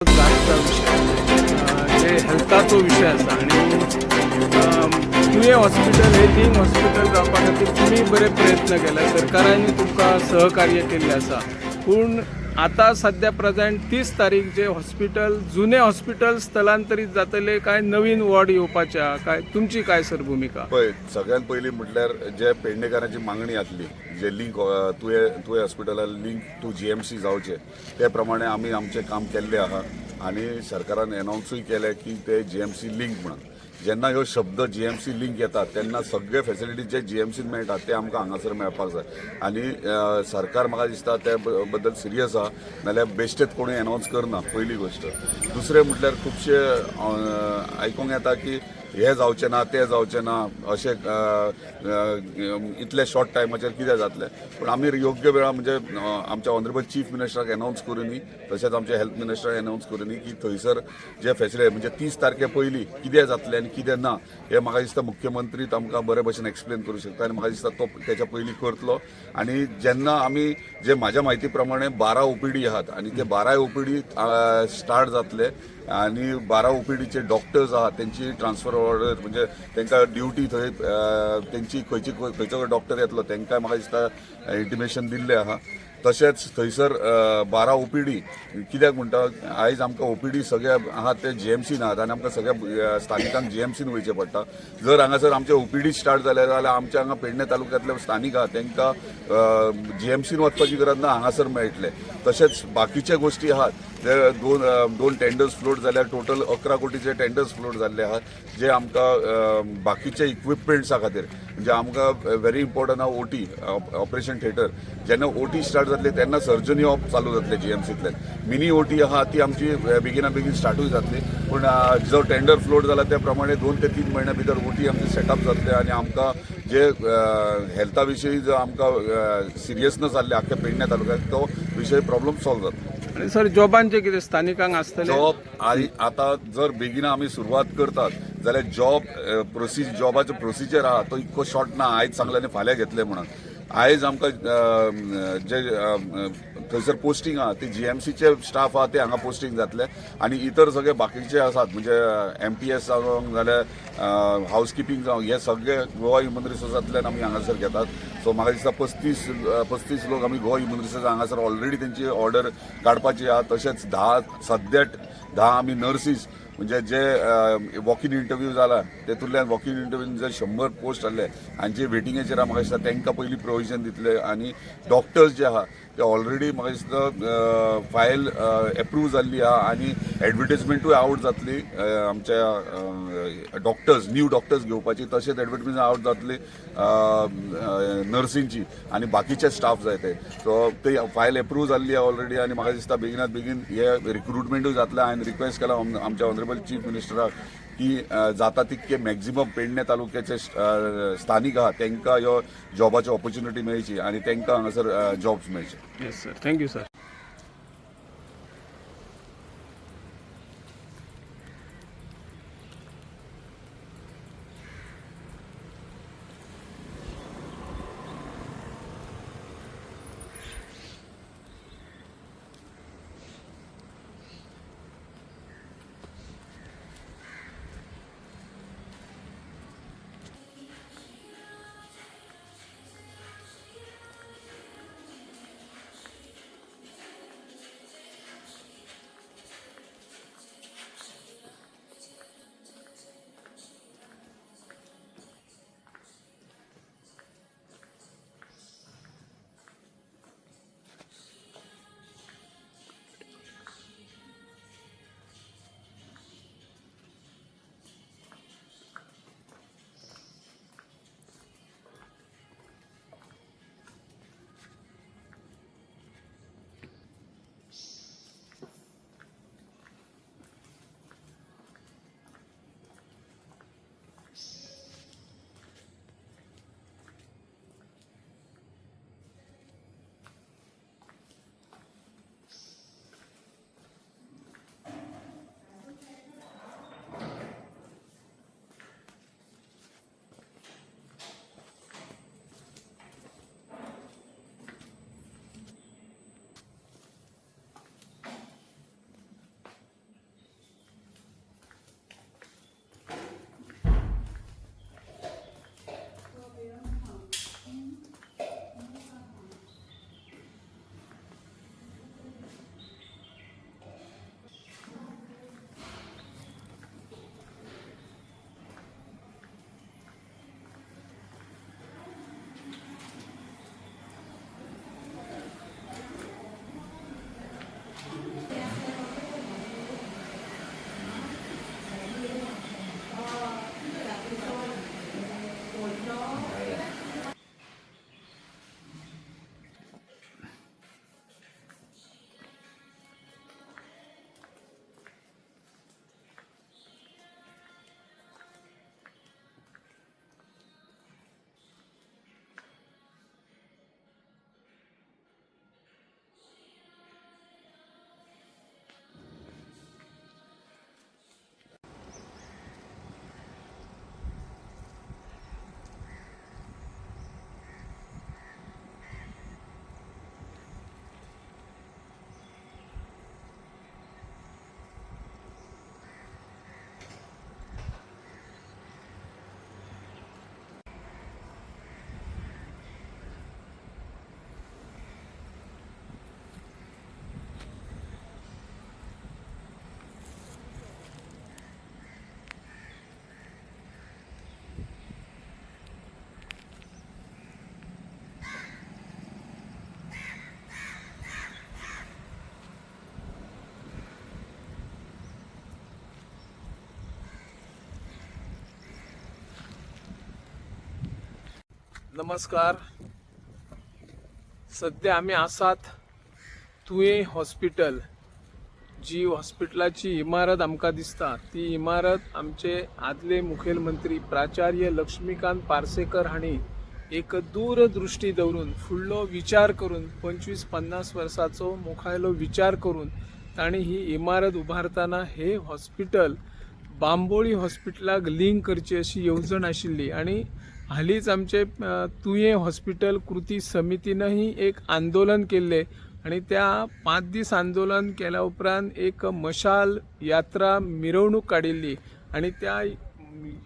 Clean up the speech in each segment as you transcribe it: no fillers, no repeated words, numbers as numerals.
जायचा विषय जे हेल्थाचो विषय आसा आणि तुवें हॉस्पिटल हे लिंक हॉस्पिटल जावपा खातीर तुमी बरे प्रयत्न केले, सरकारान तुमकां सहकार्य केल्लें आसा. पूण आतां सध्या प्रेजेंट 30 तारीख जे हॉस्पिटल जुने हॉस्पिटल स्थलांतरीत जातले काय नवीन वॉर्ड येवपाच्या काय तुमची काय सर भूमिका? पळय, सगळ्यात पयलीं म्हटल्यार जे पेडणेकारांची मागणी आसली जे लिंक तुवें हॉस्पिटलान लिंक टू GMC जावचे ते प्रमाणे आमी आमचें काम केल्लें आहा आनी सरकारान एनावन्सूय केलें की ते GMC लिंक म्हणून. जेन्ना ह्यो शब्द GMC लिंक येतात तेन्ना सगळे फॅसिलिटीज जे GMCन मेळटात ते आमकां हांगासर मेळपाक जाय आनी सरकार म्हाका दिसता त्या बद्दल सिरियस आहा, नाल्यार बेश्टेच कोणूय एनावन्स करना. पयली गोश्ट. दुसरें म्हटल्यार खुबशे आयकूंक येता की हे जावचें ना ते जावचें ना अशें इतले शॉर्ट टायमाचेर कितें जातलें. पूण आमी योग्य वेळा म्हणजे आमच्या ऑनरेबल चीफ मिनिस्टराक एनावन्स करुनी, तशेंच आमच्या हेल्थ मिनिस्टराक एनावन्स करुनी की थंयसर जे फॅसिलिटी म्हणजे 30 तारखे पयलीं कितें जातलें आनी कितें ना हे म्हाका दिसता मुख्यमंत्री आमकां बरे भशेन एक्सप्लेन करूंक शकता आनी म्हाका दिसता तो तेच्या पयलीं करतलो. आनी जेन्ना आमी जे म्हाज्या म्हायती प्रमाणे 12 OPD आहात आनी ते 12 OPD स्टार्ट जातले आनी 12 OPDचे डॉक्टर्स आहात त्यांची ट्रान्सफर ऑर्डर म्हणजे तांकां ड्युटी थंय तेंची खंयचो डॉक्टर येतलो तांकां म्हाका दिसता इंटिमेशन दिल्लें आहा. तशेंच थंयसर 12 OPD कित्याक म्हणटा आयज आमकां OPD सगळे आहात ते GMCन आहात आनी आमकां सगळ्या स्थानिकांक GMCन वयचें पडटा. जर हांगासर आमचे OPD स्टार्ट जाले जाल्यार आमच्या हांगा पेडणे तालुक्यांतले स्थानीक आहात तांकां GMCन वचपाची गरज ना, हांगासर मेळटले. तशेंच बाकीचे गोश्टी आहात ते दोन टेंडर्स फ्लोट जाल्यार टोटल 11 कोटीचे टेंडर्स फ्लोट जाल्ले आहात जे आमकां बाकीचे इक्विपमेंट्सा खातीर म्हणजे आमकां व्हेरी इम्पॉर्टंट आहा OT ऑपरेशन थिएटर. जेन्ना OT स्टार्ट जातली तेन्ना सर्जनी ऑफ चालू जातले GMCतल्यान. मिनी OT आहा ती आमची बेगिना बेगीन स्टार्टूय जातली. पूण जो टेंडर फ्लोट जाला त्या प्रमाणे 2 ते 3 म्हयन्या भितर OT आमचे सेटअप जातले आनी आमकां जे हेल्था विशयी जो आमकां सिरियसनस जाल्ले आख्या पेडण्या तालुक्यात तो विशय प्रॉब्लेम सॉल्व जातलो. आणि सर जॉबांचे कितें स्थानिकांक आसतले? जॉब आता जर बेगिना आमी सुरवात करतात जाल्यार जॉबाचो प्रोसिजर आहा तो इतको शॉर्ट ना. आयज सांगलें आनी फाल्यां घेतले म्हणून. आयज आमकां जे थंयसर पोस्टींग आहा ती GMCचे स्टाफ आहा ते हांगा पोस्टींग जातले आनी इतर सगळे बाकीचे आसात म्हणजे MTS जावं नाल्यार हावजकिपींग जावं हे सगळे गोवा ह्युमन रिसोर्सांतल्यान आमी हांगासर घेतात. सो म्हाका दिसता 35 लोक आमी गोवा ह्युमन रिसोर्स हांगासर ऑलरेडी तेंची ऑर्डर काडपाची आहा. तशेंच 10 आमी नर्सीस म्हणजे जे वॉक इन इंटरव्यू जाला तेतूंतल्यान वॉक इन इंटरव्यून जे 100 पोस्ट आसले आनी जे वेटिंगेचेर म्हाका दिसता तांकां पयलीं प्रोविजन दितले आनी डॉक्टर्स जे आहा ते ऑलरेडी म्हाका दिसता फायल एप्रूव जाल्ली आहा आनी एडवर्टिजमेंटूय आवट जातली आमच्या न्यू डॉक्टर्स घेवपाची. तशेंच एडवर्टिजमेंट आवट जातली नर्सींची आनी बाकीचे स्टाफ जाय ते. सो ती फायल एप्रूव जाल्ली आहा ऑलरेडी आनी म्हाका दिसता बेगिनात बेगीन हे रिक्रुटमेंटूय जातलें. हांवें रिक्वेस्ट केला आमच्या ऑनरेबल चीफ मिनिस्टराक की जाता तितके मॅक्झिमम पेडणे तालुक्याचे स्थानीक आहात तांकां ह्यो जॉबाची ऑपॉर्च्युनिटी मेळची आनी तांकां हांगासर जॉब्स मेळचे. Yes sir, thank you sir. नमस्कार. सध्या आम्ही आसात तुये हॉस्पिटल. जी हॉस्पिटलाची इमारत आमकां दिसता ती इमारत आमचे आदले मुखेलमंत्री प्राचार्य लक्ष्मीकांत पार्सेकर हांणी एक दूरदृष्टी दवरून फुडलो विचार करून 25-50 वर्सांचो मुखायलो विचार करून तांणी ही इमारत उबारतना हे हॉस्पिटल बांबोळी हॉस्पिटलाक लिंक करची अशी येवजण आशिल्ली आणि हालींच आमचे तुये हॉस्पिटल कृती समितीनंही एक आंदोलन केल्ले आणि त्या 5 दीस आंदोलन केल्या उपरांत एक मशाल यात्रा मिरवणूक काडिल्ली आणि त्या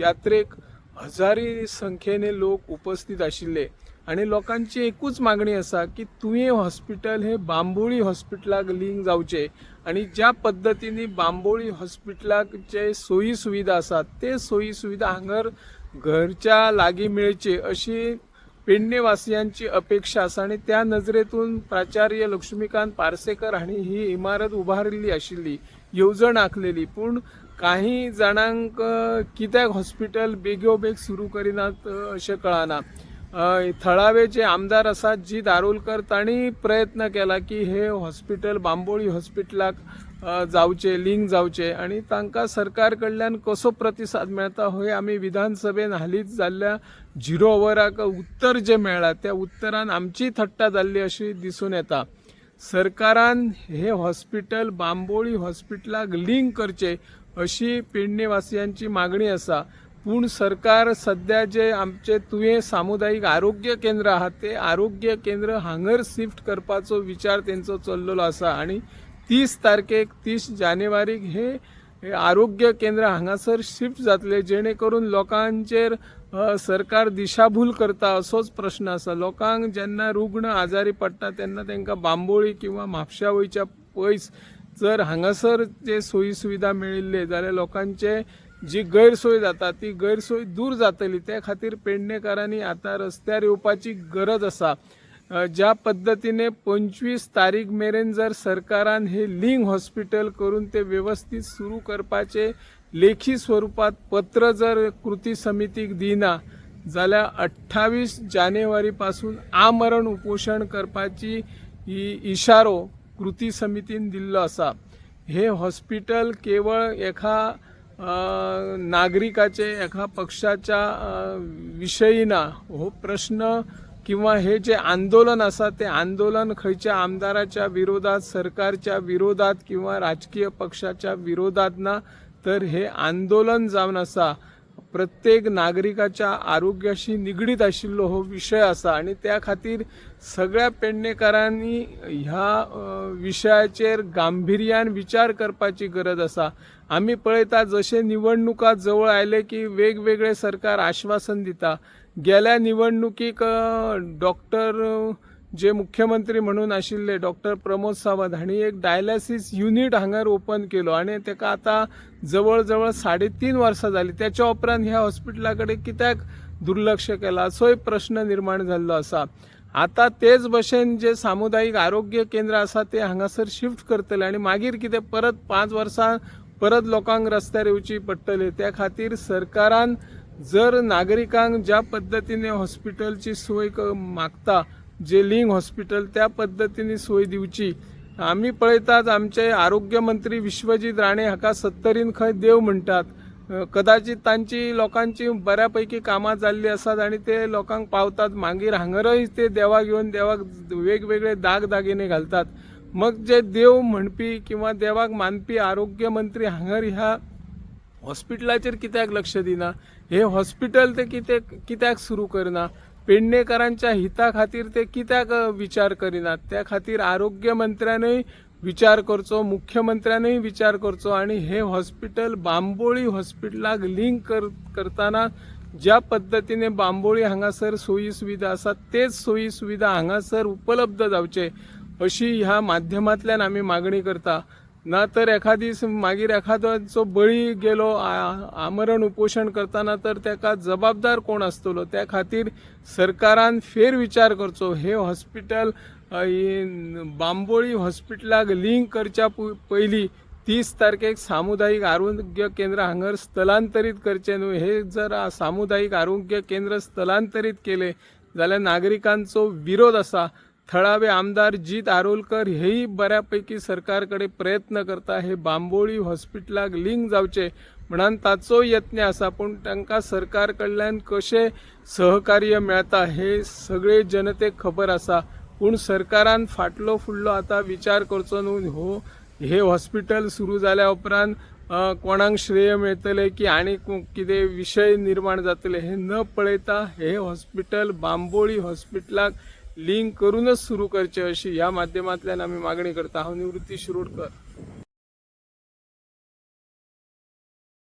यात्रेक हजारी संख्येने लोक उपस्थित आशिल्ले आणि लोकांची एकूच मागणी आसा की तुये हॉस्पिटल हे बांबोळी हॉस्पिटलाक लिंक जावचे आणि ज्या पद्धतीने बांबोळी हॉस्पिटलाक जे सोयी सुविधा आसात ते सोयी सुविधा हांगर घरच्या लागीं मेळचे अशी पेडणेवासियांची अपेक्षा आसा आणि त्या नजरेतून प्राचार्य लक्ष्मीकांत पार्सेकर हांणी ही इमारत उबारिल्ली आशिल्ली, येवजण आंखलेली. पूण काही जाणांक कित्याक हॉस्पिटल बेगोबेग सुरू करिनात अशें कळना. थळावे जे आमदार आसात जी दारोलकर तांणी प्रयत्न केला की हे हॉस्पिटल बांबोळी हॉस्पिटलाक जावचे, लिंक जावचे आणि तांकां सरकार कडल्यान कसो प्रतिसाद मेळटा हे आमी विधानसभेन हालींच जाल्ल्या 0 अवराक उत्तर जे मेळ्ळां त्या उत्तरान आमची थट्टा जाल्ली अशी दिसून येता. सरकारान हे हॉस्पिटल बांबोळी हॉस्पिटलाक लिंक करचे अशी पेडणेवासियांची मागणी आसा. पूण सरकार सध्या जे आमचे तुये सामुदायिक आरोग्य केंद्र आहा ते आरोग्य केंद्र हांगर शिफ्ट करपाचो विचार तेंचो चल्लेलो आसा आणि 30 जानेवारीक हे आरोग्य केंद्र हांगासर शिफ्ट जातले जेणे करून लोकांचेर सरकार दिशाभूल करता असोच प्रश्न आसा. लोकांक जेन्ना रुग्ण आजारी पडटा तेन्ना तांकां बांबोळी किंवा म्हापशा वयच्या पयस जर हांगासर जे सोयी सुविधा मेळिल्ले जाल्यार लोकांचे जी गैरसोय जाता ती गैरसोय दूर जातली. त्या खातीर पेडणेकारांनी आता रस्त्यार येवपाची गरज आसा. ज्या पद्धतीने 25 तारीख मेरेन जर सरकारान हे लिंक हॉस्पिटल करून ते व्यवस्थित सुरू करपाचे लेखी स्वरूपात पत्र जर कृती समितीक दिना जाल्यार 28 जानेवारी पासून आमरण उपोषण करपाची इशारो कृती समितीन दिल्लो आसा. हे हॉस्पिटल केवळ एका नागरिकाचे एका पक्षाच्या विशयी ना. हो प्रश्न किंवा हे जे आंदोलन आसा ते आंदोलन खंयच्या आमदाराच्या विरोधात, सरकारच्या विरोधात किंवा राजकीय पक्षाच्या विरोधात ना, तर हे आंदोलन जावन आसा प्रत्येक नागरिकाच्या आरोग्याशी निगडीत आशिल्लो हो विषय आसा आणि त्या खातीर सगळ्या पेडणेकारांनी ह्या विशयाचेर गांभीर्यान विचार करपाची गरज आसा. आमी पळयता जशे निवडणुका जवळ आयले की वेगवेगळे सरकार आश्वासन दिता. गेल्या निवडणुकीक डॉक्टर जे मुख्यमंत्री म्हणून आशिल्ले डॉक्टर प्रमोद सावंत हांणी एक डायलिसीस युनिट हांगर ओपन केलो आणि ताका आता जवळ जवळ 3.5 वर्सां जाली. त्याच्या उपरांत ह्या हॉस्पिटला कडेन कित्याक दुर्लक्ष केला असोय प्रश्न निर्माण जाल्लो आसा. आता तेच भशेन जे सामुदायिक आरोग्य केंद्र आसा ते हांगासर शिफ्ट करतले आणि मागीर कितें परत 5 वर्सां परत लोकांक रस्त्यार येवची पडटले. त्या खातीर सरकारान जर नागरिकांक ज्या पद्धतीने हॉस्पिटलची सोय मागता जे लिंक हॉस्पिटल त्या पद्धतीने सोय दिवची. आम्ही पळयतात आमचे आरोग्य मंत्री विश्वजीत राणे हाका 70रीन खंय देव म्हणटात. कदाचित तांची लोकांची बऱ्यापैकी कामां जाल्ली आसात आणि ते लोकांक पावतात. मागीर हांगरय ते देवाक येवन देवाक वेगवेगळे दागिने घालतात. मग जे देव म्हणपी किंवा देवाक मानपी आरोग्य मंत्री हांगर ह्या हॉस्पिटलाचेर कित्याक लक्ष दिना? हे हॉस्पिटल ते कित्याक सुरू करना? पेडणेकारांच्या हिता खातीर ते कित्याक विचार करिनात? त्या खातीर आरोग्य मंत्र्यानय विचार करचो, मुख्यमंत्र्यानय विचार करचो आणि हे हॉस्पिटल बांबोळी हॉस्पिटलाक लिंक करताना ज्या पद्धतीने बांबोळी हांगासर सोयी सुविधा आसात तेच सोयी सुविधा हांगासर उपलब्ध जावचे अशी ह्या माध्यमांतल्यान आमी मागणी करता. ना तर मागीर एखाद्याचो बळी गेलो आमरण उपोषण करताना तर त्याका जबाबदार कोण आसतलो? त्या खातीर सरकारान फेर विचार करचो. हे हॉस्पिटल बांबोळी हॉस्पिटलाक लिंक करच्या पयलीं 30 तारखेक सामुदायिक आरोग्य केंद्र हांगर स्थलांतरीत करचे न्हू. हे जर सामुदायिक आरोग्य केंद्र स्थलांतरीत केले जाल्यार नागरिकांचो विरोध आसा. थळावे आमदार जीत आरोलकर हेही बऱ्यापैकी सरकार कडेन प्रयत्न करता हे बांबोळी हॉस्पिटलाक लिंक जावचे म्हणून ताचो यत्न आसा, पण तांकां सरकार कडल्यान कशें सहकार्य मेळटा हे सगळे जनतेक खबर आसा. पूण सरकारान फाटलो फुडलो आतां विचार करचो न्हू. हे हॉस्पिटल सुरू जाल्या उपरांत कोणाक श्रेय मेळटले की आनी कितें विशय निर्माण जातले हे न पळयता हे हॉस्पिटल बांबोळी हॉस्पिटलाक लिंक करूनच सुरू करचे अशी ह्या माध्यमांतल्यान आमी मागणी करता. हांव निवृत्ती शिरोडकर.